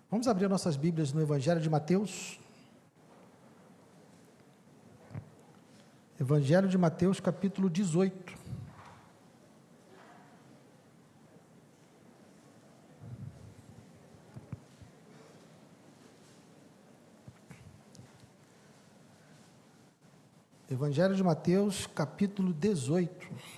Vamos abrir nossas Bíblias no Evangelho de Mateus. Evangelho de Mateus, capítulo 18. Evangelho de Mateus, capítulo 18.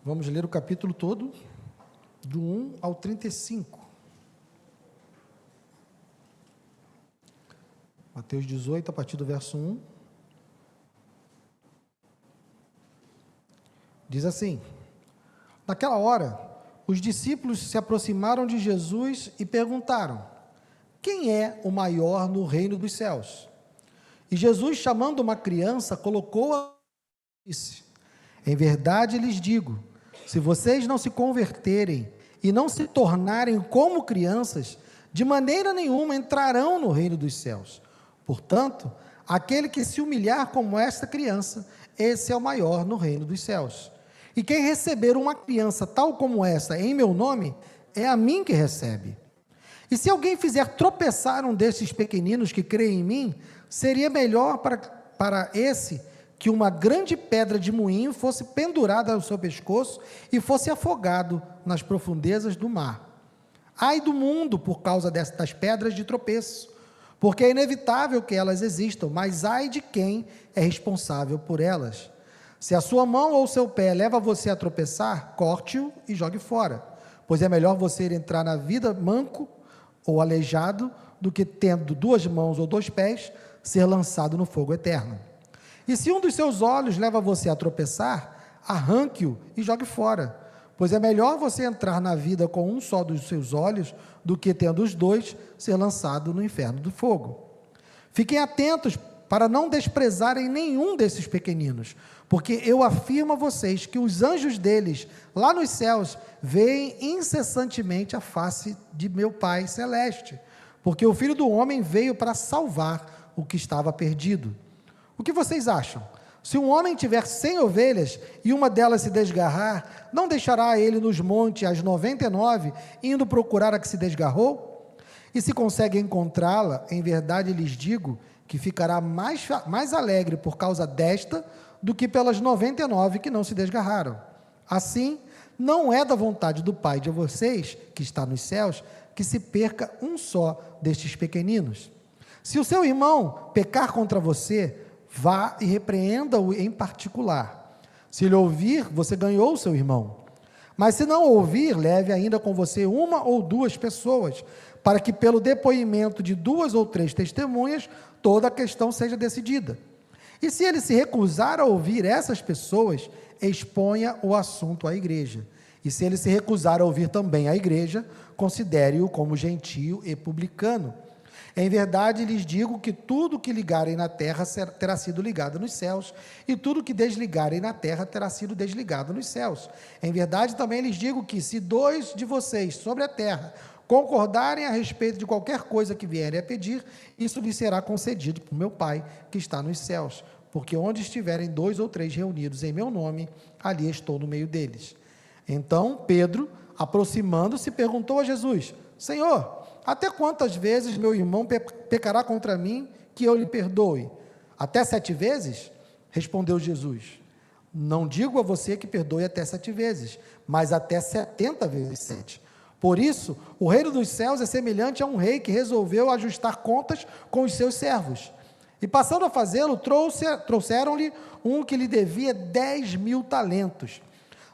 Vamos ler o capítulo todo, do 1 ao 35. Mateus 18, a partir do verso 1. Diz assim: Naquela hora, os discípulos se aproximaram de Jesus e perguntaram: Quem é o maior no reino dos céus? E Jesus, chamando uma criança, colocou-a e disse: Em verdade lhes digo, se vocês não se converterem e não se tornarem como crianças, de maneira nenhuma entrarão no reino dos céus. Portanto, aquele que se humilhar como esta criança, esse é o maior no reino dos céus. E quem receber uma criança tal como essa em meu nome, é a mim que recebe. E se alguém fizer tropeçar um desses pequeninos que creem em mim, seria melhor para esse que uma grande pedra de moinho fosse pendurada ao seu pescoço e fosse afogado nas profundezas do mar. Ai do mundo por causa das pedras de tropeço, porque é inevitável que elas existam, mas ai de quem é responsável por elas. Se a sua mão ou seu pé leva você a tropeçar, corte-o e jogue fora, pois é melhor você entrar na vida manco ou aleijado do que, tendo duas mãos ou dois pés, ser lançado no fogo eterno. E se um dos seus olhos leva você a tropeçar, arranque-o e jogue fora, pois é melhor você entrar na vida com um só dos seus olhos, do que, tendo os dois, ser lançado no inferno do fogo. Fiquem atentos para não desprezarem nenhum desses pequeninos, porque eu afirmo a vocês que os anjos deles, lá nos céus, veem incessantemente a face de meu Pai Celeste, porque o Filho do Homem veio para salvar o que estava perdido. O que vocês acham? Se um homem tiver 100 ovelhas e uma delas se desgarrar, não deixará ele nos montes as 99, indo procurar a que se desgarrou? E se consegue encontrá-la, em verdade lhes digo que ficará mais alegre por causa desta do que pelas 99 que não se desgarraram. Assim, não é da vontade do Pai de vocês, que está nos céus, que se perca um só destes pequeninos. Se o seu irmão pecar contra você, vá e repreenda-o em particular. Se ele ouvir, você ganhou o seu irmão. Mas se não ouvir, leve ainda com você uma ou duas pessoas, para que pelo depoimento de 2 ou 3 testemunhas, toda a questão seja decidida. E se ele se recusar a ouvir essas pessoas, exponha o assunto à igreja. E se ele se recusar a ouvir também a igreja, considere-o como gentio e publicano. Em verdade lhes digo que tudo que ligarem na terra terá sido ligado nos céus, e tudo que desligarem na terra terá sido desligado nos céus. Em verdade também lhes digo que, se 2 de vocês sobre a terra concordarem a respeito de qualquer coisa que vierem a pedir, isso lhes será concedido por meu Pai que está nos céus, porque onde estiverem 2 ou 3 reunidos em meu nome, ali estou no meio deles. Então Pedro, aproximando-se, perguntou a Jesus: Senhor, até quantas vezes meu irmão pecará contra mim, que eu lhe perdoe? Até 7 vezes? Respondeu Jesus: Não digo a você que perdoe até 7 vezes, mas até 70 vezes 7. Por isso, o reino dos céus é semelhante a um rei que resolveu ajustar contas com os seus servos. E passando a fazê-lo, trouxeram-lhe um que lhe devia 10.000 talentos.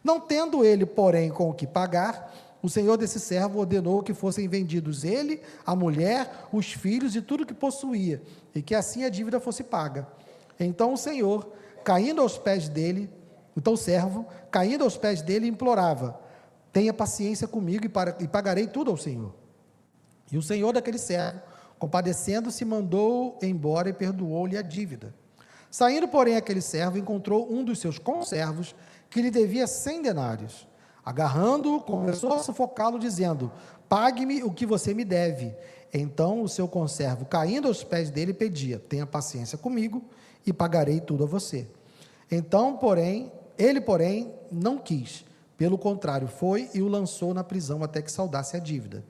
Não tendo ele, porém, com o que pagar, o senhor desse servo ordenou que fossem vendidos ele, a mulher, os filhos e tudo que possuía, e que assim a dívida fosse paga. Então o servo, caindo aos pés dele, implorava: Tenha paciência comigo e pagarei tudo ao senhor. E o senhor daquele servo, compadecendo-se, mandou embora e perdoou-lhe a dívida. Saindo, porém, aquele servo encontrou um dos seus conservos que lhe devia 100 denários. Agarrando-o, começou a sufocá-lo, dizendo: Pague-me o que você me deve. Então o seu conservo, caindo aos pés dele, pedia: tenha paciência comigo e pagarei tudo a você. Então, ele, não quis. Pelo contrário, foi e o lançou na prisão até que saudasse a dívida.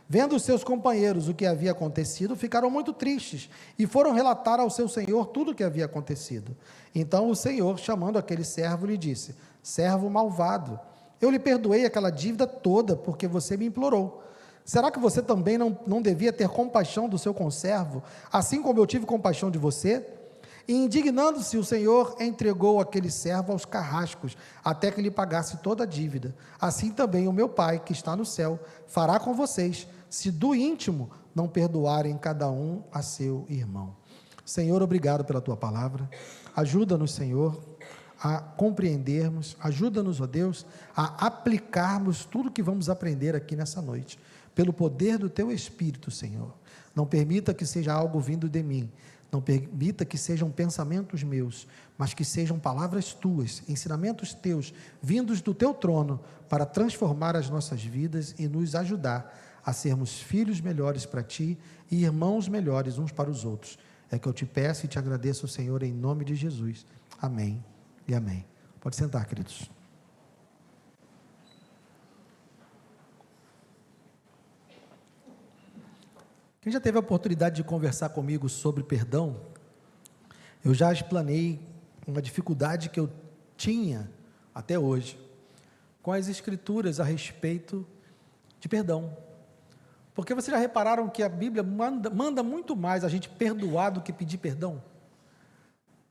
Vendo os seus companheiros o que havia acontecido, ficaram muito tristes e foram relatar ao seu senhor tudo o que havia acontecido. Então o senhor, chamando aquele servo, lhe disse: servo malvado, eu lhe perdoei aquela dívida toda porque você me implorou. Será que você também não devia ter compaixão do seu conservo, assim como eu tive compaixão de você? E indignando-se, o Senhor entregou aquele servo aos carrascos, até que lhe pagasse toda a dívida. Assim também o meu Pai, que está no céu, fará com vocês, se do íntimo não perdoarem cada um a seu irmão. Senhor, obrigado pela tua palavra. Ajuda-nos, Senhor, a compreendermos, ajuda-nos, ó Deus, a aplicarmos tudo que vamos aprender aqui nessa noite, pelo poder do teu Espírito, Senhor. Não permita que seja algo vindo de mim, não permita que sejam pensamentos meus, mas que sejam palavras tuas, ensinamentos teus, vindos do teu trono, para transformar as nossas vidas e nos ajudar a sermos filhos melhores para ti e irmãos melhores uns para os outros. É que eu te peço e te agradeço, Senhor, em nome de Jesus. Amém e amém. Pode sentar, queridos. Quem já teve a oportunidade de conversar comigo sobre perdão, eu já explanei uma dificuldade que eu tinha até hoje com as escrituras a respeito de perdão. Porque vocês já repararam que a Bíblia manda muito mais a gente perdoar do que pedir perdão?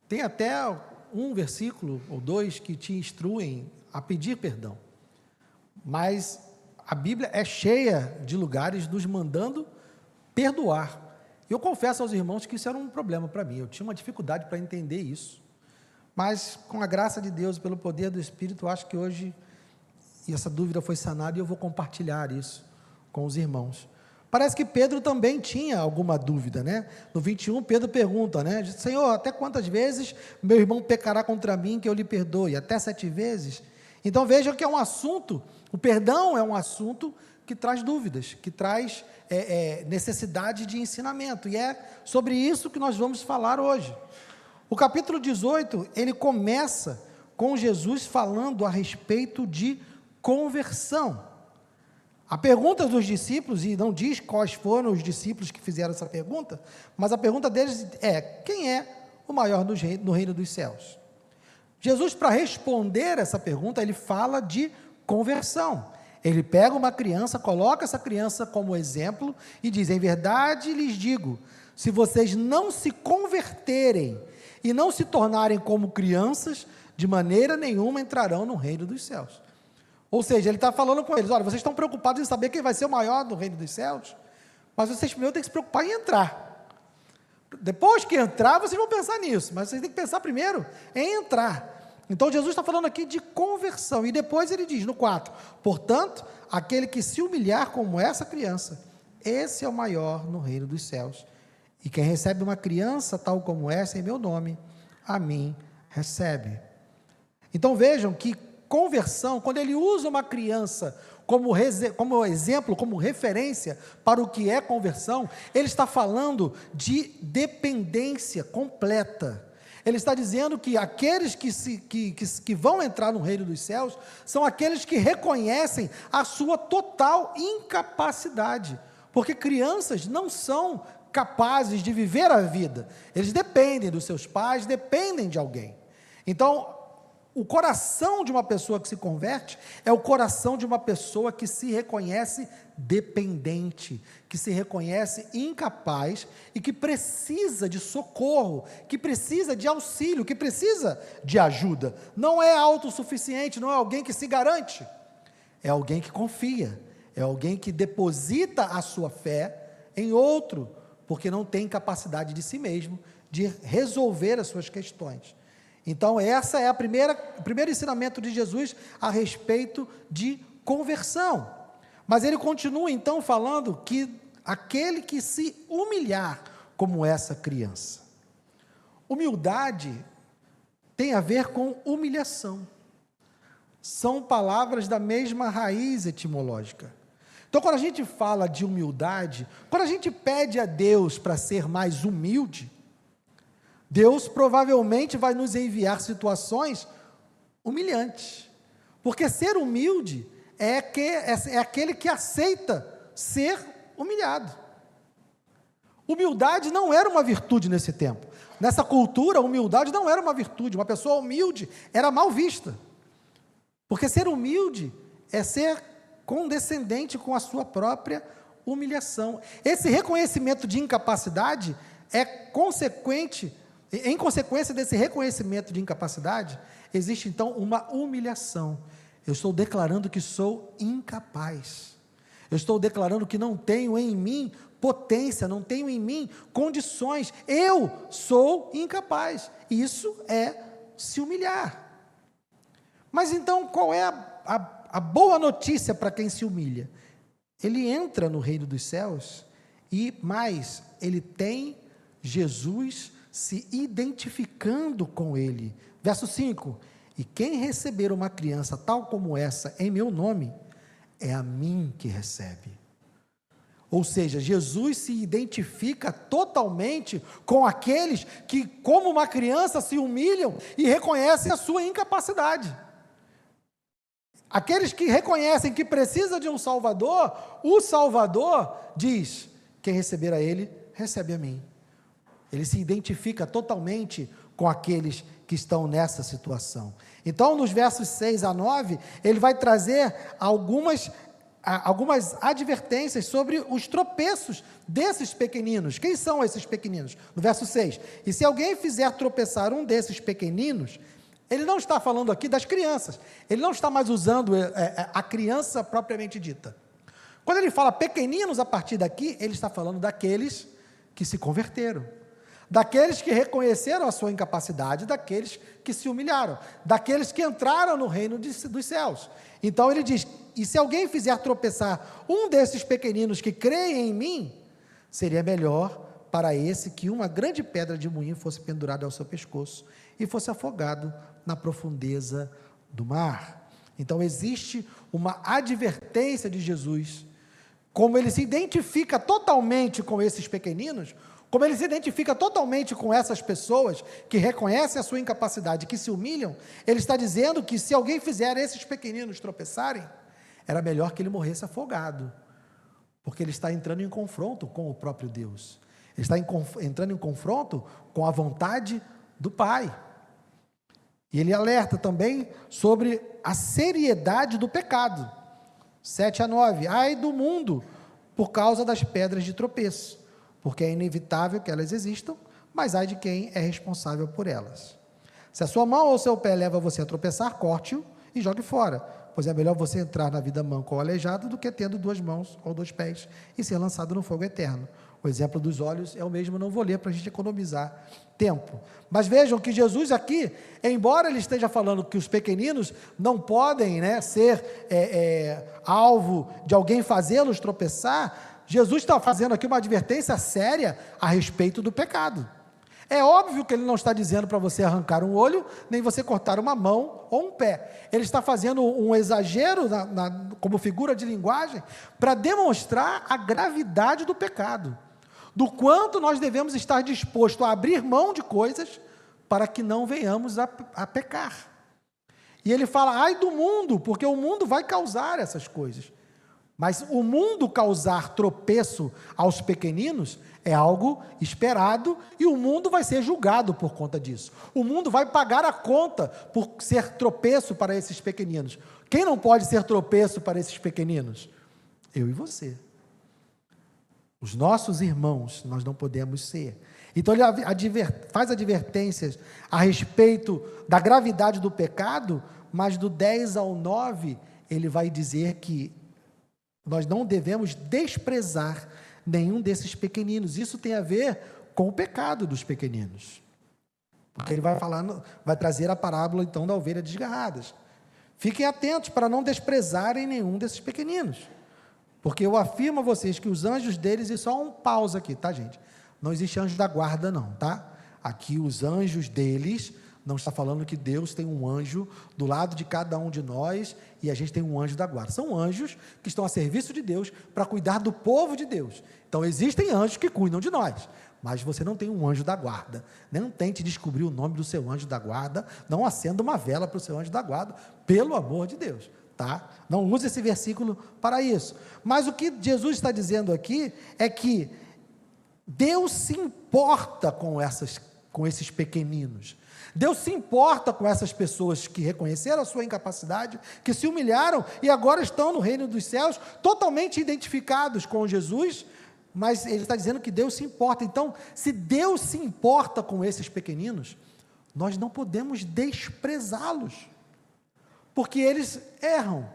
Tem até um versículo ou dois que te instruem a pedir perdão. Mas a Bíblia é cheia de lugares nos mandando perdoar. Eu confesso aos irmãos que isso era um problema para mim, eu tinha uma dificuldade para entender isso, mas com a graça de Deus, pelo poder do Espírito, eu acho que hoje essa dúvida foi sanada e eu vou compartilhar isso com os irmãos. Parece que Pedro também tinha alguma dúvida, né? No 21, Pedro pergunta, né? Senhor, até quantas vezes meu irmão pecará contra mim que eu lhe perdoe? Até 7 vezes? Então veja que é um assunto, o perdão é um assunto que traz dúvidas, que traz necessidade de ensinamento, e é sobre isso que nós vamos falar hoje. O capítulo 18, ele começa com Jesus falando a respeito de conversão. A pergunta dos discípulos, e não diz quais foram os discípulos que fizeram essa pergunta, mas a pergunta deles é: quem é o maior no reino dos céus? Jesus, para responder essa pergunta, ele fala de conversão. Ele pega uma criança, coloca essa criança como exemplo e diz: em verdade lhes digo, se vocês não se converterem e não se tornarem como crianças, de maneira nenhuma entrarão no reino dos céus. Ou seja, ele está falando com eles: olha, vocês estão preocupados em saber quem vai ser o maior no reino dos céus, mas vocês primeiro têm que se preocupar em entrar. Depois que entrar, vocês vão pensar nisso, mas vocês têm que pensar primeiro em entrar. Então Jesus está falando aqui de conversão, e depois ele diz no 4, portanto, aquele que se humilhar como essa criança, esse é o maior no reino dos céus, e quem recebe uma criança tal como essa em meu nome, a mim recebe. Então vejam que conversão, quando ele usa uma criança como exemplo, como referência para o que é conversão, ele está falando de dependência completa. Ele está dizendo que aqueles que vão entrar no reino dos céus são aqueles que reconhecem a sua total incapacidade, porque crianças não são capazes de viver a vida, eles dependem dos seus pais, dependem de alguém. Então, o coração de uma pessoa que se converte é o coração de uma pessoa que se reconhece dependente, que se reconhece incapaz e que precisa de socorro, que precisa de auxílio, que precisa de ajuda. Não é autossuficiente, não é alguém que se garante, é alguém que confia, é alguém que deposita a sua fé em outro, porque não tem capacidade de si mesmo de resolver as suas questões. Então, essa é o primeiro ensinamento de Jesus a respeito de conversão. Mas ele continua então falando que aquele que se humilhar como essa criança. Humildade tem a ver com humilhação. São palavras da mesma raiz etimológica. Então, quando a gente fala de humildade, quando a gente pede a Deus para ser mais humilde, Deus provavelmente vai nos enviar situações humilhantes, porque ser humilde é aquele que aceita ser humilhado. Humildade não era uma virtude nesse tempo. Nessa cultura, humildade não era uma virtude. Uma pessoa humilde era mal vista, porque ser humilde é ser condescendente com a sua própria humilhação. Esse reconhecimento de incapacidade é consequente. Em consequência desse reconhecimento de incapacidade, existe então uma humilhação. Eu estou declarando que sou incapaz. Eu estou declarando que não tenho em mim potência, não tenho em mim condições. Eu sou incapaz. Isso é se humilhar. Mas então, qual é a boa notícia para quem se humilha? Ele entra no reino dos céus e mais, ele tem Jesus se identificando com ele. Verso 5, e quem receber uma criança tal como essa em meu nome, é a mim que recebe. Ou seja, Jesus se identifica totalmente com aqueles que, como uma criança, se humilham e reconhecem a sua incapacidade. Aqueles que reconhecem que precisa de um Salvador, o Salvador diz, quem receber a ele, recebe a mim. Ele se identifica totalmente com aqueles que estão nessa situação. Então, nos versos 6 a 9, ele vai trazer algumas advertências sobre os tropeços desses pequeninos. Quem são esses pequeninos? No verso 6, e se alguém fizer tropeçar um desses pequeninos, ele não está falando aqui das crianças, ele não está mais usando a criança propriamente dita. Quando ele fala pequeninos a partir daqui, ele está falando daqueles que se converteram, daqueles que reconheceram a sua incapacidade, daqueles que se humilharam, daqueles que entraram no reino dos céus. Então ele diz, e se alguém fizer tropeçar um desses pequeninos que creem em mim, seria melhor para esse que uma grande pedra de moinho fosse pendurada ao seu pescoço e fosse afogado na profundeza do mar. Então existe uma advertência de Jesus, como ele se identifica totalmente com esses pequeninos, como ele se identifica totalmente com essas pessoas que reconhecem a sua incapacidade, que se humilham, ele está dizendo que se alguém fizer esses pequeninos tropeçarem, era melhor que ele morresse afogado, porque ele está entrando em confronto com o próprio Deus, ele está entrando em confronto com a vontade do Pai. E ele alerta também sobre a seriedade do pecado. 7 a 9, ai do mundo, por causa das pedras de tropeço, porque é inevitável que elas existam, mas ai de quem é responsável por elas. Se a sua mão ou seu pé leva você a tropeçar, corte-o e jogue fora, pois é melhor você entrar na vida manco ou aleijado do que tendo 2 mãos ou 2 pés e ser lançado no fogo eterno. O exemplo dos olhos é o mesmo, não vou ler para a gente economizar tempo. Mas vejam que Jesus aqui, embora ele esteja falando que os pequeninos não podem, ser alvo de alguém fazê-los tropeçar, Jesus está fazendo aqui uma advertência séria a respeito do pecado. É óbvio que ele não está dizendo para você arrancar um olho, nem você cortar uma mão ou um pé. Ele está fazendo um exagero como figura de linguagem para demonstrar a gravidade do pecado, do quanto nós devemos estar dispostos a abrir mão de coisas para que não venhamos a pecar. E ele fala, ai do mundo, porque o mundo vai causar essas coisas. Mas o mundo causar tropeço aos pequeninos é algo esperado e o mundo vai ser julgado por conta disso. O mundo vai pagar a conta por ser tropeço para esses pequeninos. Quem não pode ser tropeço para esses pequeninos? Eu e você. Os nossos irmãos, nós não podemos ser. Então ele faz advertências a respeito da gravidade do pecado, mas do 10 ao 9, ele vai dizer que nós não devemos desprezar nenhum desses pequeninos. Isso tem a ver com o pecado dos pequeninos. Porque ele vai trazer a parábola então da ovelha desgarrada. Fiquem atentos para não desprezarem nenhum desses pequeninos. Porque eu afirmo a vocês que os anjos deles, e só um pausa aqui, tá, gente? Não existe anjo da guarda não, tá? Aqui os anjos deles não está falando que Deus tem um anjo do lado de cada um de nós e a gente tem um anjo da guarda. São anjos que estão a serviço de Deus para cuidar do povo de Deus. Então, existem anjos que cuidam de nós, mas você não tem um anjo da guarda. Não tente descobrir o nome do seu anjo da guarda, não acenda uma vela para o seu anjo da guarda, pelo amor de Deus, tá? Não use esse versículo para isso. Mas o que Jesus está dizendo aqui é que Deus se importa com esses pequeninos. Deus se importa com essas pessoas que reconheceram a sua incapacidade, que se humilharam e agora estão no reino dos céus, totalmente identificados com Jesus, mas ele está dizendo que Deus se importa. Então, se Deus se importa com esses pequeninos, nós não podemos desprezá-los, porque eles erram,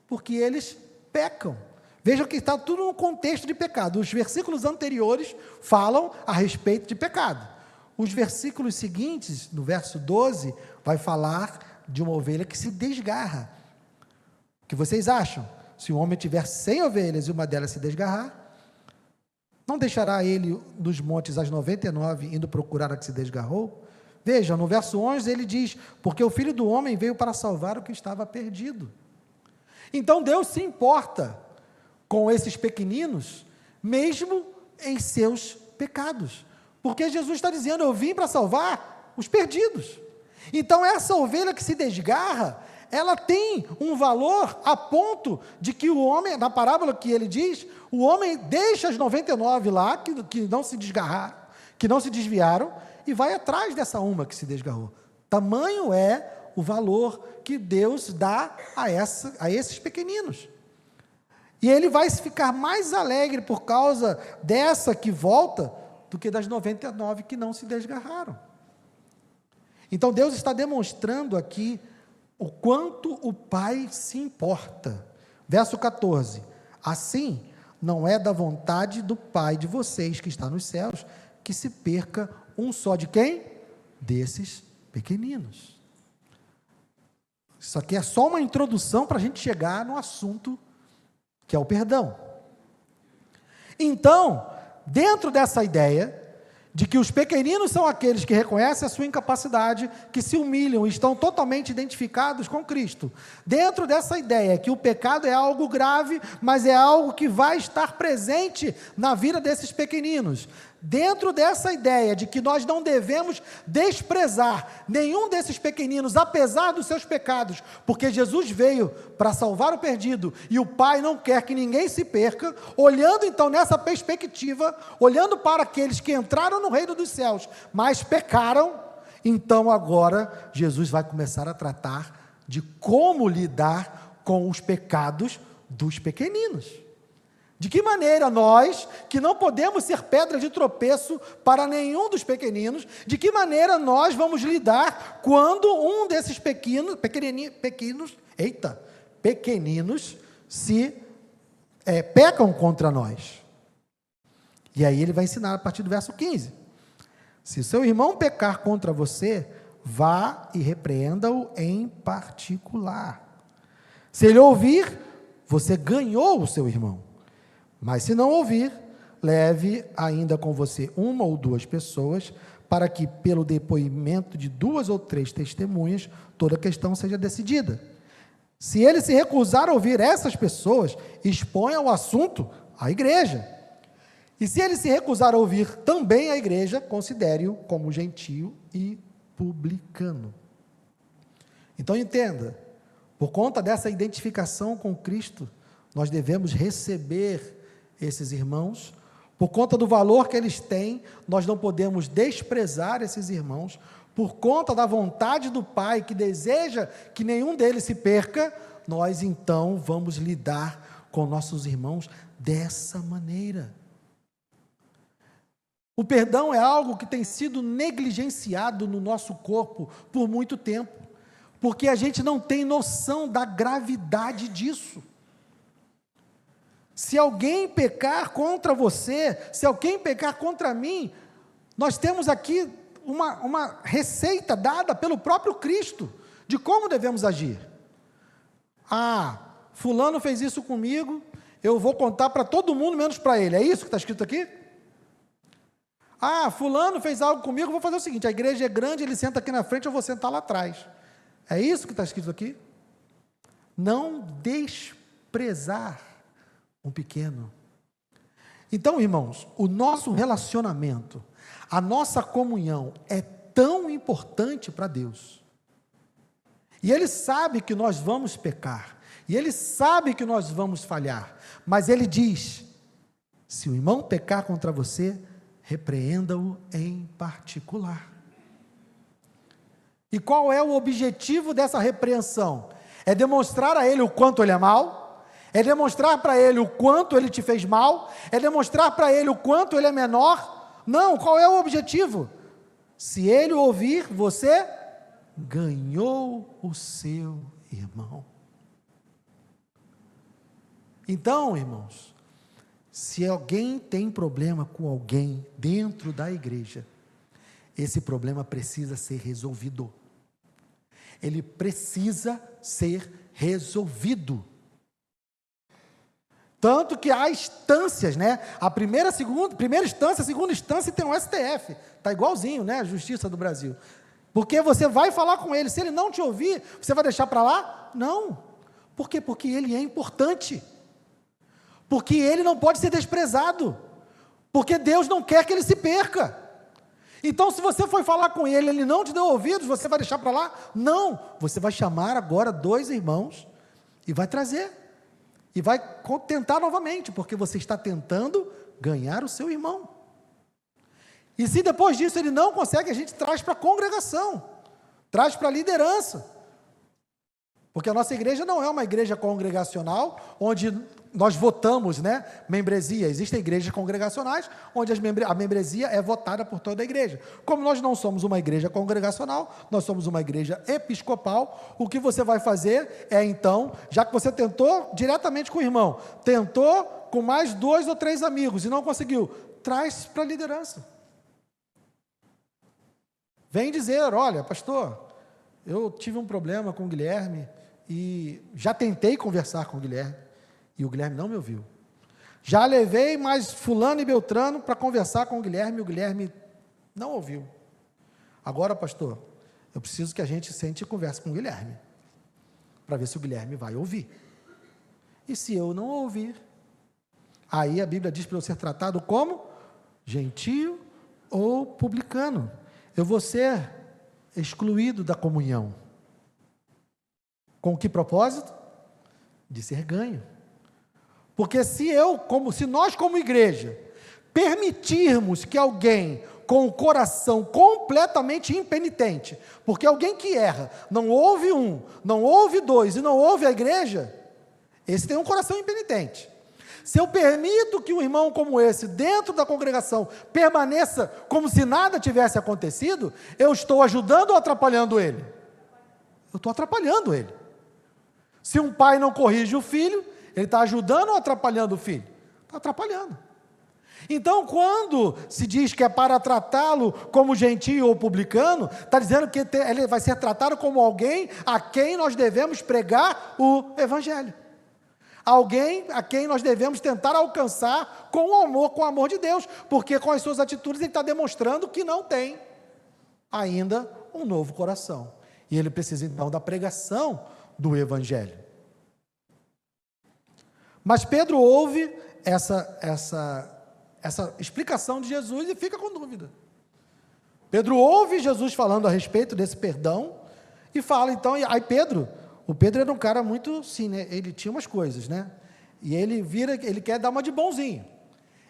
porque eles pecam. Vejam que está tudo no contexto de pecado. Os versículos anteriores falam a respeito de pecado. Os versículos seguintes, no verso 12, vai falar de uma ovelha que se desgarra. O que vocês acham? Se um homem tiver 100 ovelhas e uma delas se desgarrar, não deixará ele nos montes as 99 indo procurar a que se desgarrou? Vejam, no verso 11 ele diz, porque o Filho do Homem veio para salvar o que estava perdido. Então Deus se importa com esses pequeninos, mesmo em seus pecados. Porque Jesus está dizendo, eu vim para salvar os perdidos. Então essa ovelha que se desgarra, ela tem um valor a ponto de que o homem, na parábola que ele diz, o homem deixa as 99 lá, que não se desgarraram, que não se desviaram, e vai atrás dessa uma que se desgarrou. Tamanho é o valor que Deus dá a esses pequeninos. E ele vai ficar mais alegre por causa dessa que volta, do que das 99 que não se desgarraram. Então Deus está demonstrando aqui o quanto o Pai se importa. Verso 14, assim, não é da vontade do Pai de vocês que está nos céus, que se perca um só de quem? Desses pequeninos. Isso aqui é só uma introdução para a gente chegar no assunto que é o perdão. Então, dentro dessa ideia de que os pequeninos são aqueles que reconhecem a sua incapacidade, que se humilham e estão totalmente identificados com Cristo, dentro dessa ideia que o pecado é algo grave, mas é algo que vai estar presente na vida desses pequeninos, dentro dessa ideia de que nós não devemos desprezar nenhum desses pequeninos, apesar dos seus pecados, porque Jesus veio para salvar o perdido, e o Pai não quer que ninguém se perca, olhando então nessa perspectiva, olhando para aqueles que entraram no reino dos céus, mas pecaram, então agora Jesus vai começar a tratar de como lidar com os pecados dos pequeninos. De que maneira nós, que não podemos ser pedra de tropeço para nenhum dos pequeninos, de que maneira nós vamos lidar quando um desses pequeninos se pecam contra nós? E aí ele vai ensinar a partir do verso 15. Se seu irmão pecar contra você, vá e repreenda-o em particular. Se ele ouvir, você ganhou o seu irmão. Mas se não ouvir, leve ainda com você uma ou duas pessoas, para que, pelo depoimento de 2 ou 3 testemunhas, toda a questão seja decidida. Se ele se recusar a ouvir essas pessoas, exponha o assunto à igreja. E se ele se recusar a ouvir também a igreja, considere-o como gentio e publicano. Então entenda, por conta dessa identificação com Cristo, nós devemos receber esses irmãos, por conta do valor que eles têm, nós não podemos desprezar esses irmãos, por conta da vontade do Pai, que deseja que nenhum deles se perca, nós então vamos lidar com nossos irmãos dessa maneira. O perdão é algo que tem sido negligenciado no nosso corpo por muito tempo, porque a gente não tem noção da gravidade disso. Se alguém pecar contra você, se alguém pecar contra mim, nós temos aqui uma receita dada pelo próprio Cristo, de como devemos agir. Fulano fez isso comigo, eu vou contar para todo mundo, menos para ele, é isso que está escrito aqui? Ah, fulano fez algo comigo, eu vou fazer o seguinte, a igreja é grande, ele senta aqui na frente, eu vou sentar lá atrás. É isso que está escrito aqui? Não desprezar um pequeno. Então, irmãos, o nosso relacionamento, a nossa comunhão é tão importante para Deus. E Ele sabe que nós vamos pecar, e Ele sabe que nós vamos falhar, mas Ele diz, se o irmão pecar contra você, repreenda-o em particular. E qual é o objetivo dessa repreensão? É demonstrar a ele o quanto ele é mau, é demonstrar para ele o quanto ele te fez mal, é demonstrar para ele o quanto ele é menor. Não, qual é o objetivo? Se ele ouvir, você ganhou o seu irmão. Então, irmãos, se alguém tem problema com alguém dentro da igreja, esse problema precisa ser resolvido. Ele precisa ser resolvido. Tanto que há instâncias, né? A primeira instância, a segunda instância e tem um STF. Está igualzinho, né? A Justiça do Brasil. Porque você vai falar com ele, se ele não te ouvir, você vai deixar para lá? Não. Por quê? Porque ele é importante. Porque ele não pode ser desprezado. Porque Deus não quer que ele se perca. Então, se você for falar com ele, ele não te deu ouvidos, você vai deixar para lá? Não. Você vai chamar agora 2 irmãos e vai trazer. E vai tentar novamente, porque você está tentando ganhar o seu irmão. E se depois disso ele não consegue, a gente traz para a congregação, traz para a liderança. Porque a nossa igreja não é uma igreja congregacional, onde nós votamos, né, membresia. Existem igrejas congregacionais, onde a membresia é votada por toda a igreja. Como nós não somos uma igreja congregacional, nós somos uma igreja episcopal, o que você vai fazer é, então, já que você tentou diretamente com o irmão, tentou com mais 2 ou 3 amigos e não conseguiu, traz para a liderança. Vem dizer, olha, pastor, eu tive um problema com o Guilherme e já tentei conversar com o Guilherme e o Guilherme não me ouviu. Já levei mais fulano e beltrano para conversar com o Guilherme não ouviu. Agora, pastor, eu preciso que a gente sente e converse com o Guilherme, para ver se o Guilherme vai ouvir. E se eu não ouvir, aí a Bíblia diz para eu ser tratado como gentio ou publicano. Eu vou ser excluído da comunhão. Com que propósito? De ser ganho. Porque se nós como igreja permitirmos que alguém com o coração completamente impenitente, porque alguém que erra, não ouve 1, não ouve 2 e não ouve a igreja, esse tem um coração impenitente. Se eu permito que um irmão como esse, dentro da congregação, permaneça como se nada tivesse acontecido, eu estou ajudando ou atrapalhando ele? Eu estou atrapalhando ele. Se um pai não corrige o filho, ele está ajudando ou atrapalhando o filho? Está atrapalhando. Então, quando se diz que é para tratá-lo como gentio ou publicano, está dizendo que ele vai ser tratado como alguém a quem nós devemos pregar o evangelho. Alguém a quem nós devemos tentar alcançar com o amor de Deus, porque com as suas atitudes ele está demonstrando que não tem ainda um novo coração. E ele precisa então da pregação do evangelho. Mas Pedro ouve essa explicação de Jesus e fica com dúvida. Pedro ouve Jesus falando a respeito desse perdão e fala então, aí o Pedro era um cara muito, sim, né? Ele tinha umas coisas, né? E ele quer dar uma de bonzinho.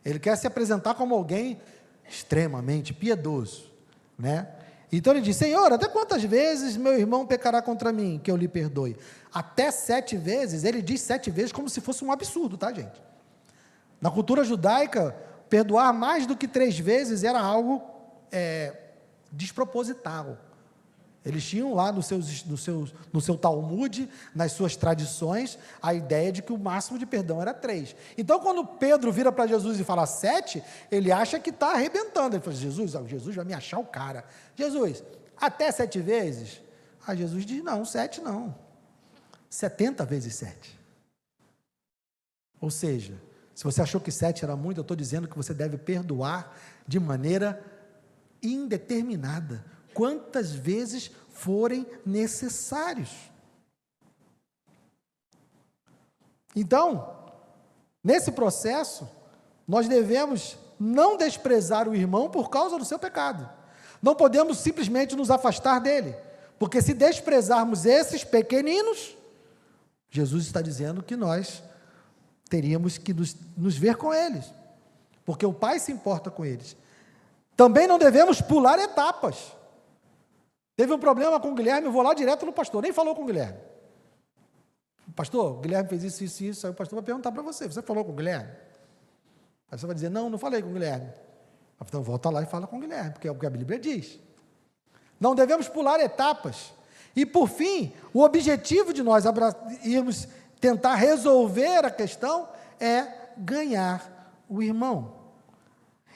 Ele quer se apresentar como alguém extremamente piedoso, né? Então ele diz, Senhor, até quantas vezes meu irmão pecará contra mim, que eu lhe perdoe? Até 7 vezes, ele diz 7 vezes como se fosse um absurdo, tá, gente? Na cultura judaica, perdoar mais do que 3 vezes era algo desproposital. Eles tinham lá no seu Talmud, nas suas tradições, a ideia de que o máximo de perdão era 3. Então, quando Pedro vira para Jesus e fala 7, ele acha que está arrebentando. Ele fala, Jesus vai me achar o cara. Jesus, até 7 vezes? Aí Jesus diz, não, 7 não. 70 vezes 7. Ou seja, Se você achou que 7 era muito, eu estou dizendo que você deve perdoar de maneira indeterminada, quantas vezes forem necessários. Então, nesse processo, nós devemos não desprezar o irmão por causa do seu pecado. Não podemos simplesmente nos afastar dele, porque se desprezarmos esses pequeninos, Jesus está dizendo que nós teríamos que nos ver com eles, porque o Pai se importa com eles. Também não devemos pular etapas. Teve um problema com o Guilherme, eu vou lá direto no pastor, nem falou com o Guilherme. Pastor, o Guilherme fez isso, isso, isso, aí o pastor vai perguntar para você falou com o Guilherme? Aí você vai dizer, não falei com o Guilherme. Então volta lá e fala com o Guilherme, porque é o que a Bíblia diz. Não devemos pular etapas. E por fim, o objetivo de nós irmos tentar resolver a questão é ganhar o irmão.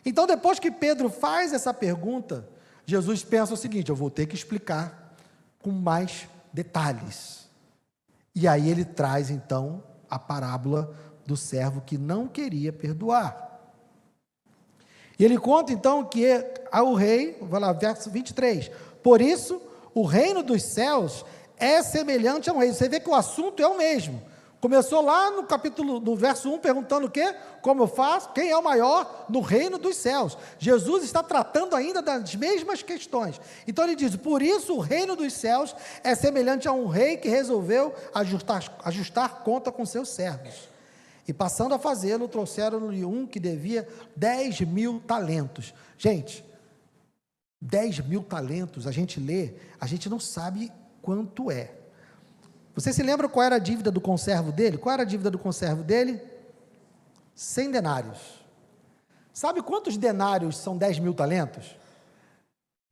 Então, depois que Pedro faz essa pergunta, Jesus pensa o seguinte: eu vou ter que explicar com mais detalhes. E aí ele traz então a parábola do servo que não queria perdoar. E ele conta então que ao rei, vai lá, verso 23, por isso o reino dos céus é semelhante a um rei. Você vê que o assunto é o mesmo. Começou lá no verso 1, perguntando o quê? Como eu faço? Quem é o maior no reino dos céus? Jesus está tratando ainda das mesmas questões. Então ele diz, por isso o reino dos céus é semelhante a um rei que resolveu ajustar conta com seus servos. E passando a fazê-lo, trouxeram-lhe um que devia 10.000 talentos. Gente, 10.000 talentos, a gente lê, a gente não sabe quanto é. Você se lembra qual era a dívida do conservo dele? Qual era a dívida do conservo dele? 100 denários. Sabe quantos denários são 10.000 talentos?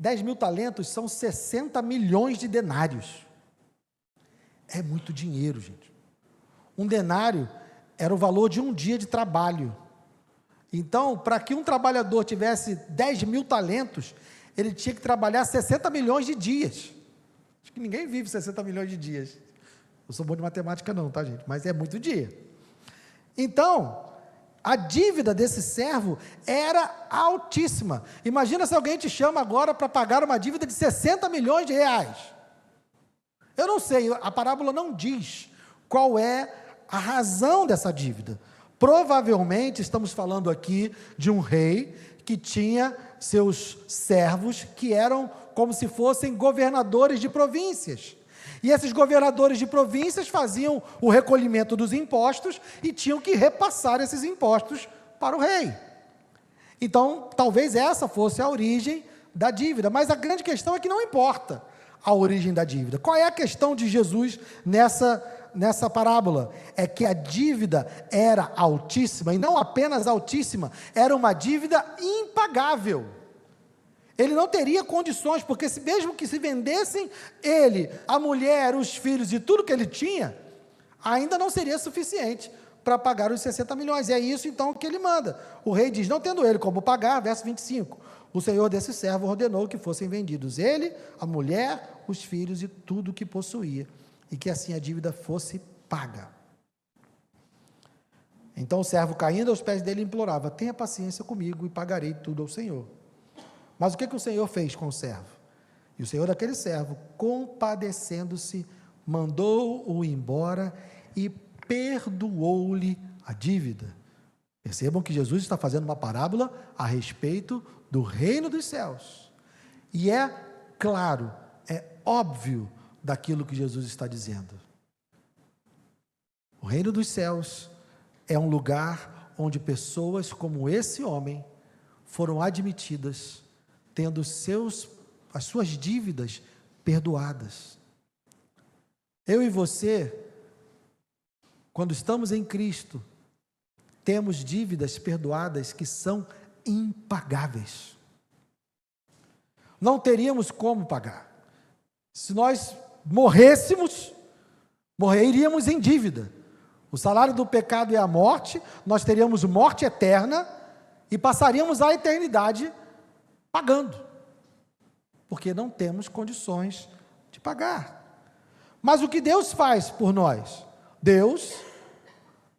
10.000 talentos são 60 milhões de denários. É muito dinheiro, gente. Um denário era o valor de um dia de trabalho. Então, para que um trabalhador tivesse 10.000 talentos, ele tinha que trabalhar 60 milhões de dias. Acho que ninguém vive 60 milhões de dias. Eu sou bom de matemática não, tá, gente? Mas é muito dia. Então, a dívida desse servo era altíssima. Imagina se alguém te chama agora para pagar uma dívida de 60 milhões de reais. Eu não sei, a parábola não diz qual é a razão dessa dívida. Provavelmente estamos falando aqui de um rei que tinha seus servos que eram como se fossem governadores de províncias. E esses governadores de províncias faziam o recolhimento dos impostos e tinham que repassar esses impostos para o rei. Então, talvez essa fosse a origem da dívida, mas a grande questão é que não importa a origem da dívida. Qual é a questão de Jesus nessa parábola? É que a dívida era altíssima, e não apenas altíssima, era uma dívida impagável. Ele não teria condições, porque mesmo que se vendessem ele, a mulher, os filhos e tudo que ele tinha, ainda não seria suficiente para pagar os 60 milhões. E é isso então que ele manda. O rei diz, não tendo ele como pagar, verso 25, o senhor desse servo ordenou que fossem vendidos ele, a mulher, os filhos e tudo que possuía, e que assim a dívida fosse paga. Então o servo, caindo aos pés dele, implorava, tenha paciência comigo e pagarei tudo ao senhor. Mas o que o Senhor fez com o servo? E o Senhor daquele servo, compadecendo-se, mandou-o embora e perdoou-lhe a dívida. Percebam que Jesus está fazendo uma parábola a respeito do reino dos céus. E é claro, é óbvio daquilo que Jesus está dizendo. O reino dos céus é um lugar onde pessoas como esse homem foram admitidas, tendo as suas dívidas perdoadas. Eu e você, quando estamos em Cristo, temos dívidas perdoadas que são impagáveis. Não teríamos como pagar. Se nós morrêssemos, morreríamos em dívida. O salário do pecado é a morte, nós teríamos morte eterna e passaríamos a eternidade pagando, porque não temos condições de pagar. Mas o que Deus faz por nós? Deus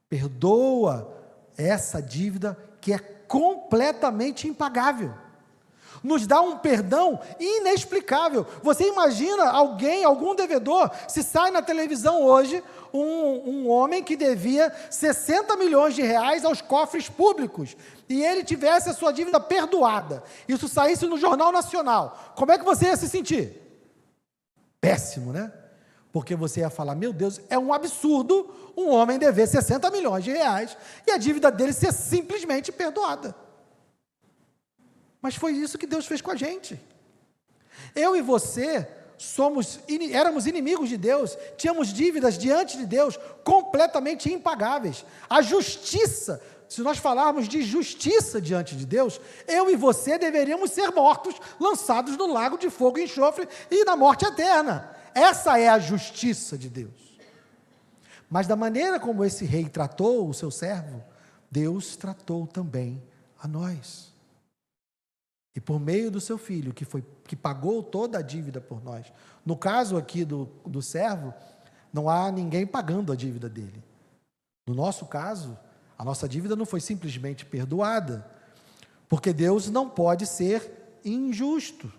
perdoa essa dívida que é completamente impagável. Nos dá um perdão inexplicável. Você imagina algum devedor, se sai na televisão hoje, um homem que devia 60 milhões de reais aos cofres públicos, e ele tivesse a sua dívida perdoada, isso saísse no Jornal Nacional, como é que você ia se sentir? Péssimo, né? Porque você ia falar, meu Deus, é um absurdo um homem dever 60 milhões de reais e a dívida dele ser simplesmente perdoada. Mas foi isso que Deus fez com a gente. Eu e você éramos inimigos de Deus, tínhamos dívidas diante de Deus completamente impagáveis. A justiça, se nós falarmos de justiça diante de Deus, eu e você deveríamos ser mortos, lançados no lago de fogo e enxofre e na morte eterna. Essa é a justiça de Deus. Mas da maneira como esse rei tratou o seu servo, Deus tratou também a nós. E por meio do seu filho, que pagou toda a dívida por nós. No caso aqui do servo, não há ninguém pagando a dívida dele. No nosso caso, a nossa dívida não foi simplesmente perdoada, porque Deus não pode ser injusto.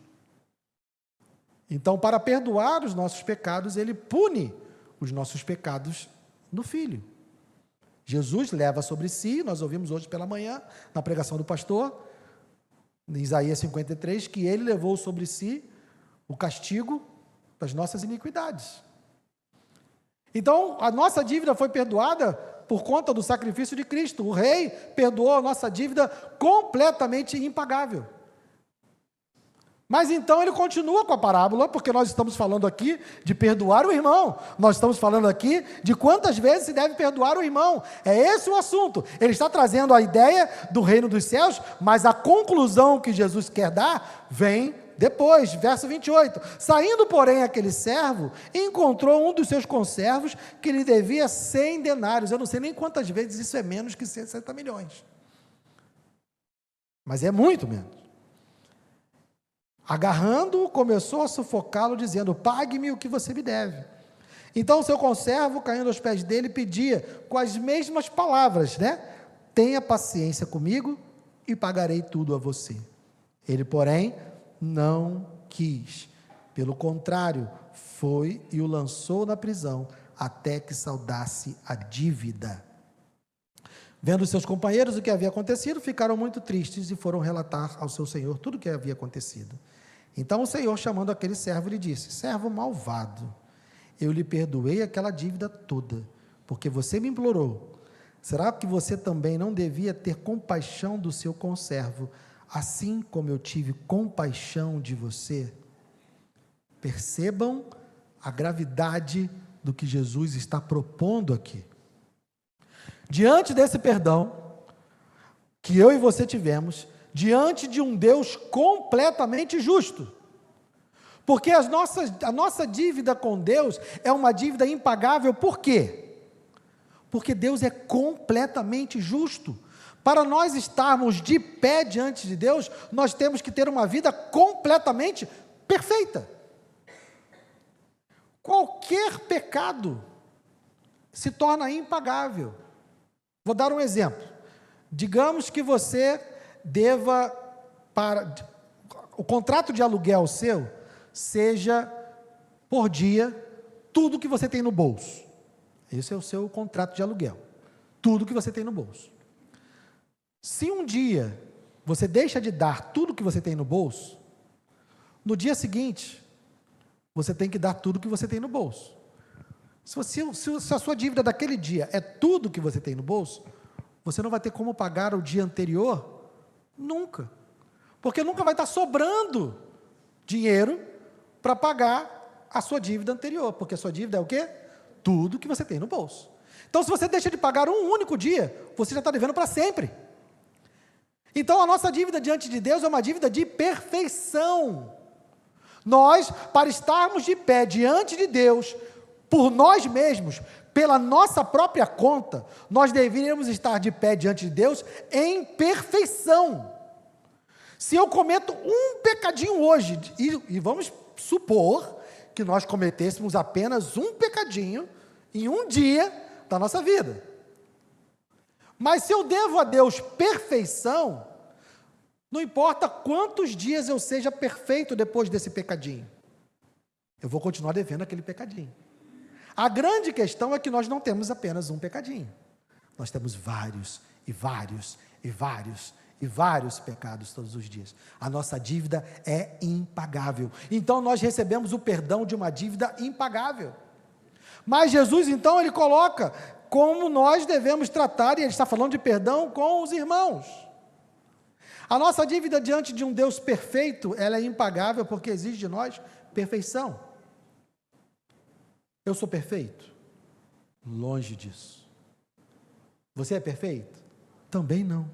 Então, para perdoar os nossos pecados, Ele pune os nossos pecados no Filho. Jesus leva sobre si, nós ouvimos hoje pela manhã, na pregação do pastor, em Isaías 53, que Ele levou sobre si o castigo das nossas iniquidades. Então, a nossa dívida foi perdoada por conta do sacrifício de Cristo. O rei perdoou a nossa dívida completamente impagável. Mas então ele continua com a parábola, porque nós estamos falando aqui de perdoar o irmão. Nós estamos falando aqui de quantas vezes se deve perdoar o irmão. É esse o assunto. Ele está trazendo a ideia do reino dos céus, mas a conclusão que Jesus quer dar vem depois, verso 28. Saindo, porém, aquele servo, encontrou um dos seus conservos que lhe devia 100 denários. Eu não sei nem quantas vezes isso é menos que 60 milhões. Mas é muito menos. Agarrando-o, começou a sufocá-lo, dizendo, pague-me o que você me deve. Então o seu conservo, caindo aos pés dele, pedia, com as mesmas palavras, né? Tenha paciência comigo e pagarei tudo a você. Ele, porém, não quis. Pelo contrário, foi e o lançou na prisão, até que saldasse a dívida. Vendo seus companheiros o que havia acontecido, ficaram muito tristes e foram relatar ao seu senhor tudo o que havia acontecido. Então o senhor, chamando aquele servo, lhe disse, servo malvado, eu lhe perdoei aquela dívida toda, porque você me implorou. Será que você também não devia ter compaixão do seu conservo, assim como eu tive compaixão de você? Percebam a gravidade do que Jesus está propondo aqui. Diante desse perdão que eu e você tivemos, diante de um Deus completamente justo, porque a nossa dívida com Deus é uma dívida impagável, por quê? Porque Deus é completamente justo. Para nós estarmos de pé diante de Deus, nós temos que ter uma vida completamente perfeita. Qualquer pecado se torna impagável. Vou dar um exemplo. Digamos que você deva, o contrato de aluguel seu seja por dia tudo que você tem no bolso. Esse é o seu contrato de aluguel. Tudo que você tem no bolso. Se um dia você deixa de dar tudo que você tem no bolso, no dia seguinte, você tem que dar tudo que você tem no bolso. Se a sua dívida daquele dia é tudo que você tem no bolso, você não vai ter como pagar o dia anterior, nunca. Porque nunca vai estar sobrando dinheiro para pagar a sua dívida anterior, porque a sua dívida é o quê? Tudo que você tem no bolso. Então, se você deixa de pagar um único dia, você já está devendo para sempre. Então, a nossa dívida diante de Deus é uma dívida de perfeição. Nós, para estarmos de pé diante de Deus, por nós mesmos, pela nossa própria conta, nós deveríamos estar de pé diante de Deus em perfeição. Se eu cometo um pecadinho hoje, e vamos supor que nós cometêssemos apenas um pecadinho em um dia da nossa vida. Mas se eu devo a Deus perfeição, não importa quantos dias eu seja perfeito depois desse pecadinho, eu vou continuar devendo aquele pecadinho. A grande questão é que nós não temos apenas um pecadinho. Nós temos vários, e vários, e vários, e vários pecados todos os dias. A nossa dívida é impagável. Então nós recebemos o perdão de uma dívida impagável. Mas Jesus, então, ele coloca como nós devemos tratar, e ele está falando de perdão com os irmãos. A nossa dívida diante de um Deus perfeito, ela é impagável porque exige de nós perfeição. Eu sou perfeito? Longe disso. Você é perfeito? Também não.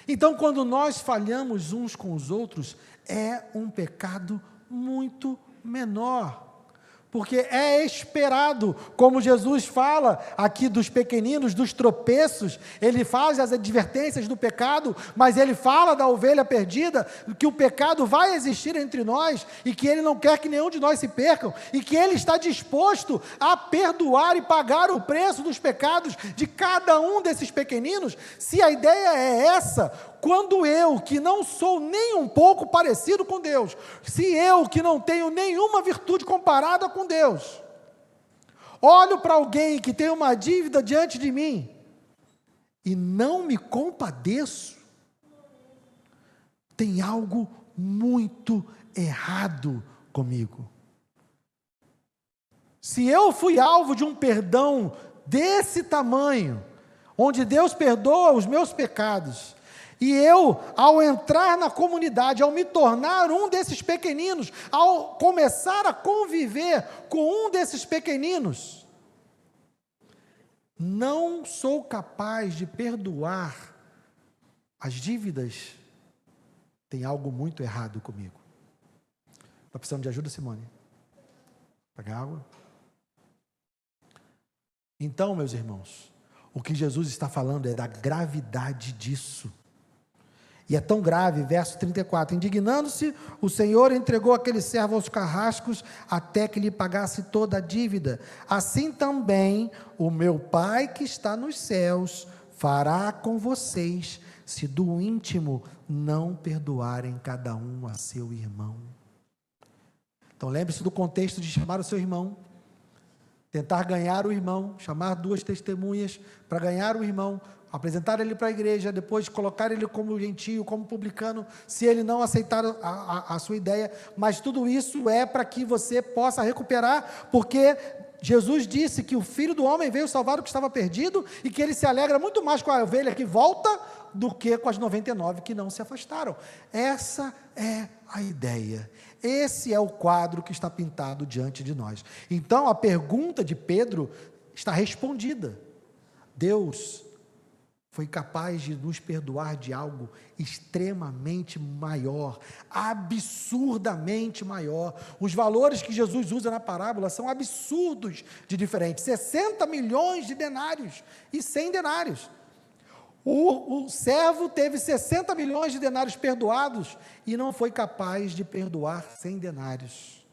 Então, quando nós falhamos uns com os outros, é um pecado muito menor. Porque é esperado, como Jesus fala aqui dos pequeninos, dos tropeços, ele faz as advertências do pecado, mas ele fala da ovelha perdida, que o pecado vai existir entre nós, e que ele não quer que nenhum de nós se percam, e que ele está disposto a perdoar e pagar o preço dos pecados de cada um desses pequeninos. Se a ideia é essa, quando eu, que não sou nem um pouco parecido com Deus, se eu, que não tenho nenhuma virtude comparada com Deus, olho para alguém que tem uma dívida diante de mim, e não me compadeço, tem algo muito errado comigo. Se eu fui alvo de um perdão desse tamanho, onde Deus perdoa os meus pecados, e eu, ao entrar na comunidade, ao me tornar um desses pequeninos, ao começar a conviver com um desses pequeninos, não sou capaz de perdoar as dívidas, tem algo muito errado comigo. Está precisando de ajuda, Simone? Pegar água? Então, meus irmãos, o que Jesus está falando é da gravidade disso. E é tão grave, verso 34, indignando-se, o Senhor entregou aquele servo aos carrascos, até que lhe pagasse toda a dívida. Assim também, o meu Pai que está nos céus, fará com vocês, se do íntimo não perdoarem cada um a seu irmão. Então lembre-se do contexto de chamar o seu irmão, tentar ganhar o irmão, chamar 2 testemunhas para ganhar o irmão, apresentar ele para a igreja, depois colocar ele como gentio, como publicano, se ele não aceitar a sua ideia, mas tudo isso é para que você possa recuperar, porque Jesus disse que o Filho do Homem veio salvar o que estava perdido, e que ele se alegra muito mais com a ovelha que volta, do que com as 99 que não se afastaram. Essa é a ideia, esse é o quadro que está pintado diante de nós. Então a pergunta de Pedro está respondida. Deus foi capaz de nos perdoar de algo extremamente maior, absurdamente maior. Os valores que Jesus usa na parábola são absurdos de diferentes. 60 milhões de denários e 100 denários. O servo teve 60 milhões de denários perdoados e não foi capaz de perdoar 100 denários.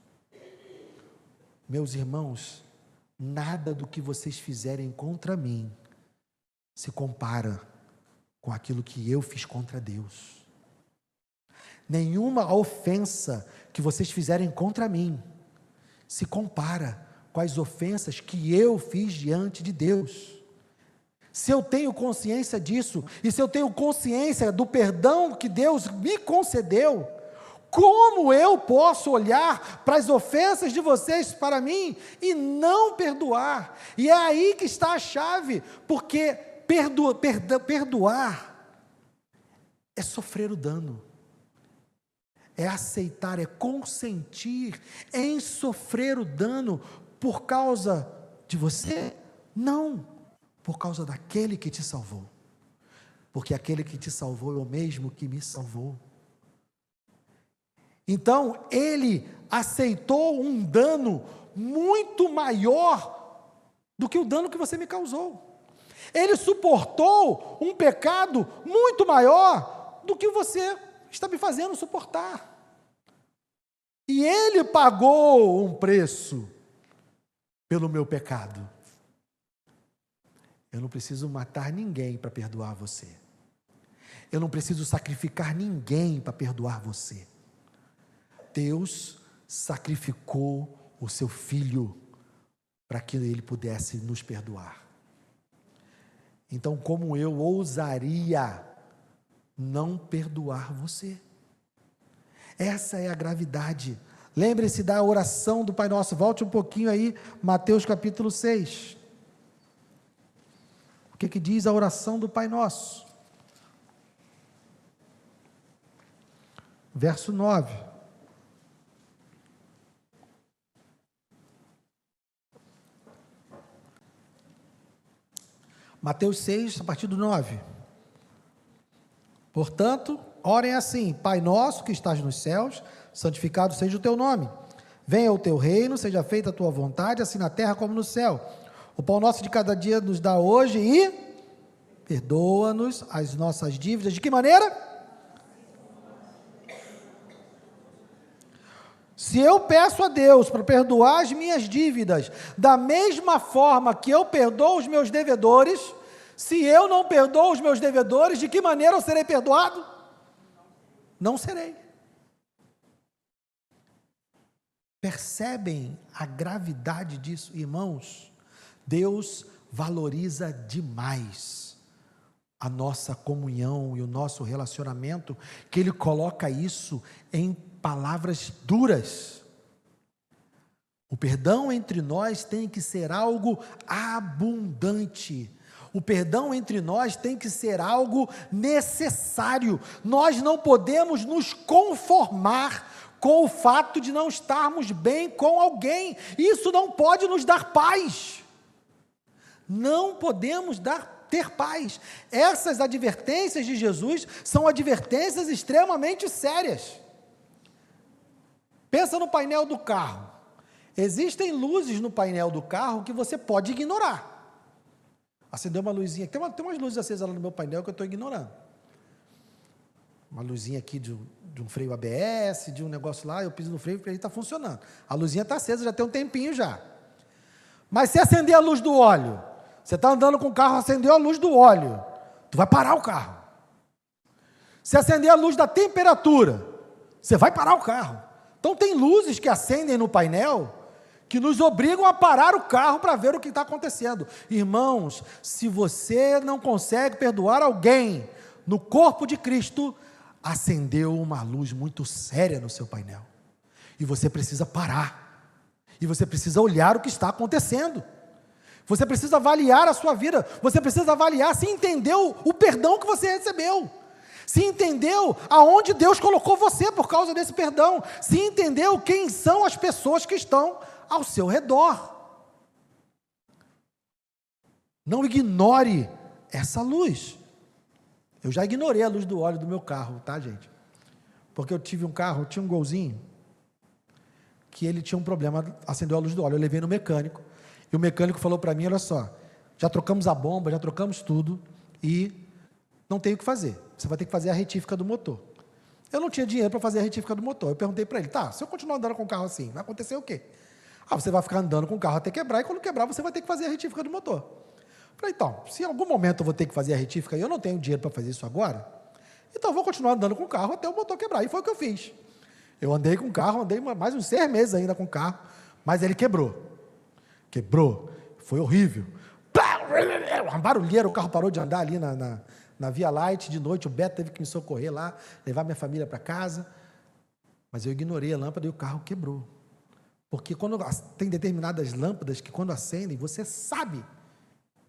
Meus irmãos, nada do que vocês fizerem contra mim se compara com aquilo que eu fiz contra Deus. Nenhuma ofensa que vocês fizerem contra mim se compara com as ofensas que eu fiz diante de Deus. Se eu tenho consciência disso, e se eu tenho consciência do perdão que Deus me concedeu, como eu posso olhar para as ofensas de vocês para mim e não perdoar? E é aí que está a chave, porque perdoar é sofrer o dano, é aceitar, é consentir em sofrer o dano por causa de você? Não, por causa daquele que te salvou, porque aquele que te salvou é o mesmo que me salvou. Então ele aceitou um dano muito maior do que o dano que você me causou. Ele suportou um pecado muito maior do que você está me fazendo suportar. E ele pagou um preço pelo meu pecado. eu não preciso matar ninguém para perdoar você. Eu não preciso sacrificar ninguém para perdoar você. Deus sacrificou o seu Filho para que Ele pudesse nos perdoar. Então, como eu ousaria não perdoar você? Essa é a gravidade. Lembre-se da oração do Pai Nosso. Volte um pouquinho aí, Mateus capítulo 6. O que diz a oração do Pai Nosso? Verso 9. Mateus 6, a partir do 9. Portanto, orem assim: Pai nosso que estás nos céus, santificado seja o teu nome. Venha o teu reino, seja feita a tua vontade, assim na terra como no céu. O pão nosso de cada dia nos dá hoje e perdoa-nos as nossas dívidas. De que maneira? Se eu peço a Deus para perdoar as minhas dívidas, da mesma forma que eu perdoo os meus devedores, se eu não perdoo os meus devedores, de que maneira eu serei perdoado? Não serei. Percebem a gravidade disso, irmãos? Deus valoriza demais a nossa comunhão e o nosso relacionamento, que Ele coloca isso em palavras duras. O perdão entre nós tem que ser algo abundante. O perdão entre nós tem que ser algo necessário. Nós não podemos nos conformar com o fato de não estarmos bem com alguém. Isso não pode nos dar paz. Não podemos ter paz. Essas advertências de Jesus são advertências extremamente sérias. Pensa no painel do carro. Existem luzes no painel do carro que você pode ignorar. Acendeu uma luzinha, tem umas luzes acesas lá no meu painel que eu estou ignorando. Uma luzinha aqui de um freio ABS, de um negócio lá, eu piso no freio porque ele está funcionando. A luzinha está acesa, já tem um tempinho já. Mas se acender a luz do óleo, você está andando com o carro, acendeu a luz do óleo, tu vai parar o carro. Se acender a luz da temperatura, você vai parar o carro. Então tem luzes que acendem no painel que nos obrigam a parar o carro para ver o que está acontecendo. Irmãos, se você não consegue perdoar alguém no corpo de Cristo, acendeu uma luz muito séria no seu painel. E você precisa parar. E você precisa olhar o que está acontecendo. Você precisa avaliar a sua vida. Você precisa avaliar se entendeu o perdão que você recebeu. Se entendeu aonde Deus colocou você por causa desse perdão. Se entendeu quem são as pessoas que estão ao seu redor. Não ignore essa luz. Eu já ignorei a luz do óleo do meu carro, tá, gente? Porque eu tive um carro, tinha um Golzinho, que ele tinha um problema, acendeu a luz do óleo. Eu levei no mecânico, e o mecânico falou para mim: olha só, já trocamos a bomba, já trocamos tudo, e não tem o que fazer. Você vai ter que fazer a retífica do motor. Eu não tinha dinheiro para fazer a retífica do motor. Eu perguntei para ele: tá, se eu continuar andando com o carro assim, vai acontecer o quê? Você vai ficar andando com o carro até quebrar, e quando quebrar você vai ter que fazer a retífica do motor. Falei: então, se em algum momento eu vou ter que fazer a retífica e eu não tenho dinheiro para fazer isso agora, então eu vou continuar andando com o carro até o motor quebrar. E foi o que eu fiz. Eu andei com o carro, andei mais uns 6 meses ainda com o carro, mas ele quebrou. Quebrou. Foi horrível. Uma barulheira, o carro parou de andar ali na Via Light de noite. O Beto teve que me socorrer lá, levar minha família para casa. Mas eu ignorei a lâmpada e o carro quebrou. Porque quando tem determinadas lâmpadas que quando acendem, você sabe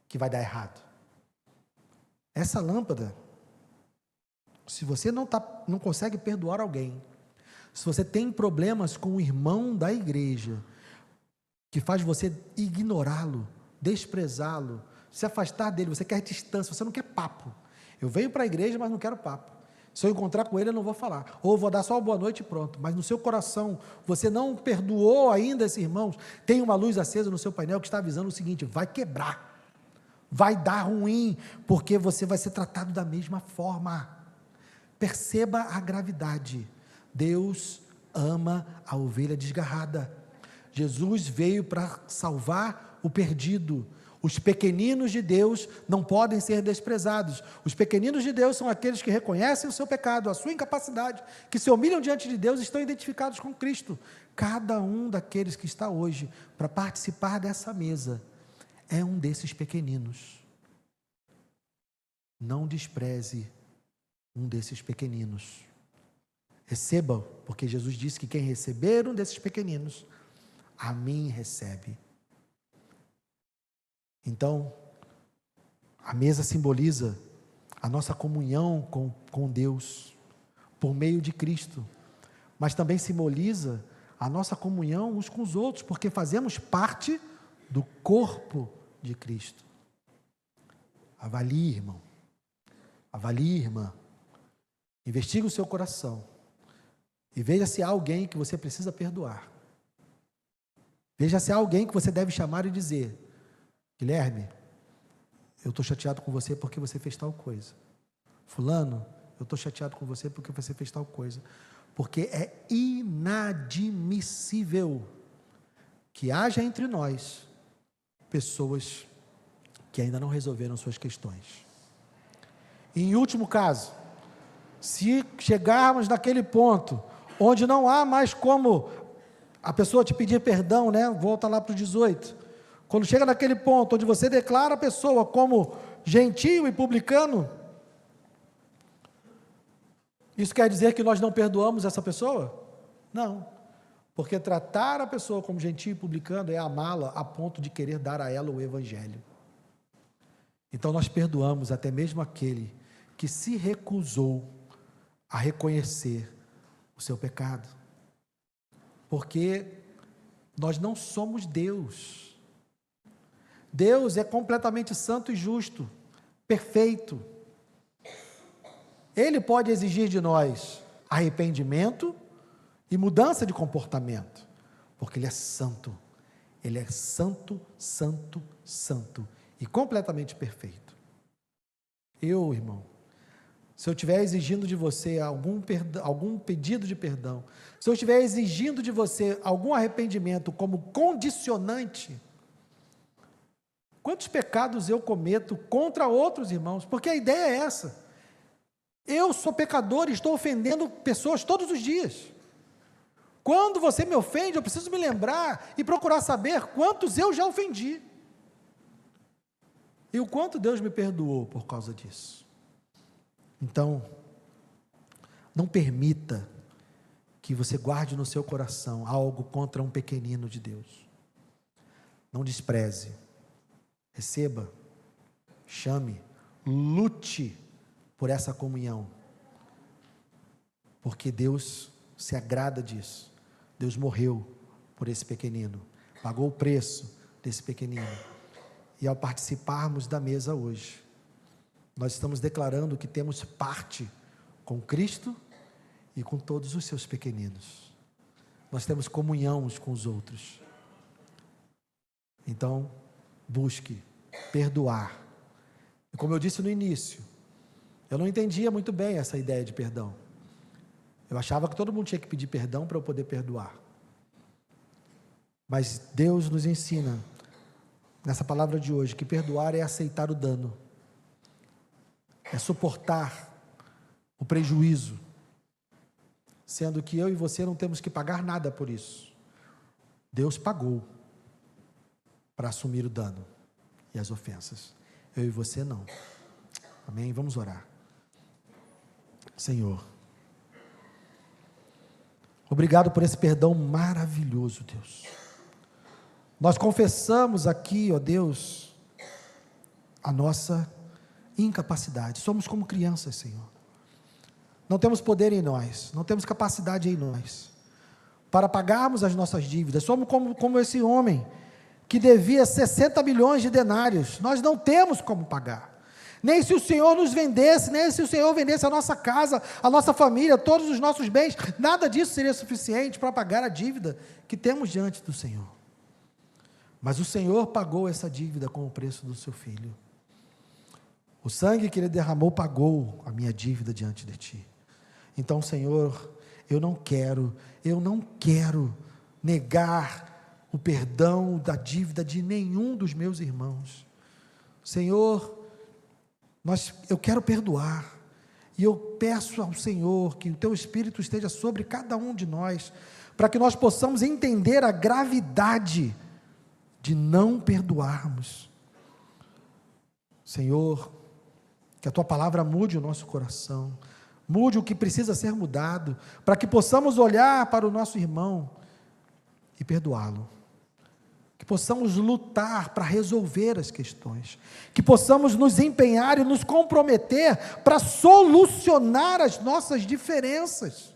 que vai dar errado. Essa lâmpada, se você não consegue perdoar alguém, se você tem problemas com o irmão da igreja, que faz você ignorá-lo, desprezá-lo, se afastar dele, você quer distância, você não quer papo. Eu venho para a igreja, mas não quero papo. Se eu encontrar com ele, eu não vou falar. Ou vou dar só uma boa noite e pronto. Mas no seu coração, você não perdoou ainda esse irmão, tem uma luz acesa no seu painel que está avisando o seguinte: vai quebrar, vai dar ruim, porque você vai ser tratado da mesma forma. Perceba a gravidade. Deus ama a ovelha desgarrada. Jesus veio para salvar o perdido. Os pequeninos de Deus não podem ser desprezados. Os pequeninos de Deus são aqueles que reconhecem o seu pecado, a sua incapacidade, que se humilham diante de Deus e estão identificados com Cristo. Cada um daqueles que está hoje para participar dessa mesa é um desses pequeninos. Não despreze um desses pequeninos. Receba, porque Jesus disse que quem receber um desses pequeninos, a mim recebe. Então, a mesa simboliza a nossa comunhão com Deus, por meio de Cristo, mas também simboliza a nossa comunhão uns com os outros, porque fazemos parte do corpo de Cristo. Avalie, irmão, avalie, irmã, investigue o seu coração, e veja se há alguém que você precisa perdoar. Veja se há alguém que você deve chamar e dizer: Guilherme, eu estou chateado com você porque você fez tal coisa. Fulano, eu estou chateado com você porque você fez tal coisa. Porque é inadmissível que haja entre nós pessoas que ainda não resolveram suas questões. E em último caso, se chegarmos naquele ponto onde não há mais como a pessoa te pedir perdão, né? Volta lá para o 18. Quando chega naquele ponto onde você declara a pessoa como gentio e publicano, isso quer dizer que nós não perdoamos essa pessoa? Não, porque tratar a pessoa como gentio e publicano é amá-la a ponto de querer dar a ela o evangelho. Então nós perdoamos até mesmo aquele que se recusou a reconhecer o seu pecado, porque nós não somos Deus. Deus é completamente santo e justo, perfeito. Ele pode exigir de nós arrependimento e mudança de comportamento, porque Ele é santo. Ele é santo, santo, santo e completamente perfeito. Eu, irmão, se eu estiver exigindo de você algum pedido de perdão, se eu estiver exigindo de você algum arrependimento como condicionante, quantos pecados eu cometo contra outros irmãos? Porque a ideia é essa. Eu sou pecador e estou ofendendo pessoas todos os dias. Quando você me ofende, eu preciso me lembrar e procurar saber quantos eu já ofendi. E o quanto Deus me perdoou por causa disso. Então, não permita que você guarde no seu coração algo contra um pequenino de Deus. Não despreze. Receba, chame, lute por essa comunhão. Porque Deus se agrada disso. Deus morreu por esse pequenino, pagou o preço desse pequenino. E ao participarmos da mesa hoje, nós estamos declarando que temos parte com Cristo e com todos os seus pequeninos. Nós temos comunhão uns com os outros. Então, busque perdoar. E como eu disse no início, eu não entendia muito bem essa ideia de perdão. Eu achava que todo mundo tinha que pedir perdão para eu poder perdoar. Mas Deus nos ensina, nessa palavra de hoje, que perdoar é aceitar o dano. É suportar o prejuízo, sendo que eu e você não temos que pagar nada por isso. Deus pagou para assumir o dano e as ofensas. Eu e você não. Amém? Vamos orar. Senhor, obrigado por esse perdão maravilhoso, Deus. Nós confessamos aqui, ó Deus, a nossa incapacidade. Somos como crianças, Senhor. Não temos poder em nós, não temos capacidade em nós para pagarmos as nossas dívidas. Somos como esse homem que devia 60 milhões de denários. Nós não temos como pagar. Nem se o Senhor nos vendesse, nem se o Senhor vendesse a nossa casa, a nossa família, todos os nossos bens, nada disso seria suficiente para pagar a dívida que temos diante do Senhor. Mas o Senhor pagou essa dívida com o preço do seu Filho. O sangue que Ele derramou pagou a minha dívida diante de Ti. Então, Senhor, eu não quero negar o perdão da dívida de nenhum dos meus irmãos. Senhor, eu quero perdoar. E eu peço ao Senhor que o Teu Espírito esteja sobre cada um de nós, para que nós possamos entender a gravidade de não perdoarmos. Senhor, que a Tua palavra mude o nosso coração, mude o que precisa ser mudado, para que possamos olhar para o nosso irmão e perdoá-lo. Que possamos lutar para resolver as questões, que possamos nos empenhar e nos comprometer para solucionar as nossas diferenças.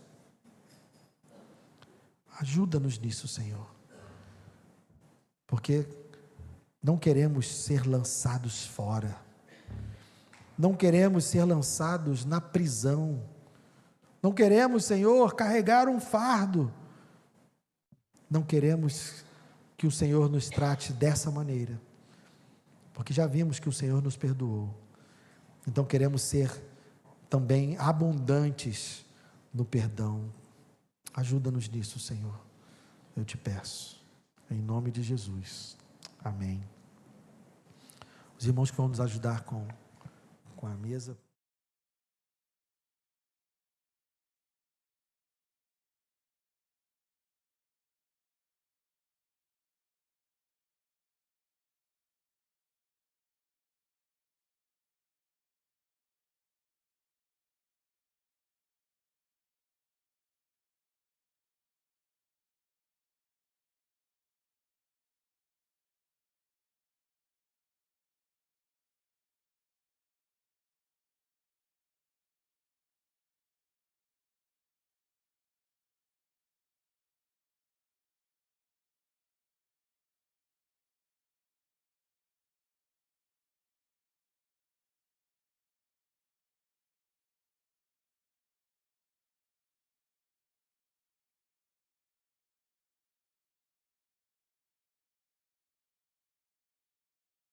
Ajuda-nos nisso, Senhor, porque não queremos ser lançados fora, não queremos ser lançados na prisão, não queremos, Senhor, carregar um fardo, não queremos que o Senhor nos trate dessa maneira, porque já vimos que o Senhor nos perdoou. Então queremos ser também abundantes no perdão. Ajuda-nos nisso, Senhor, eu te peço, em nome de Jesus, amém. Os irmãos que vão nos ajudar com a mesa.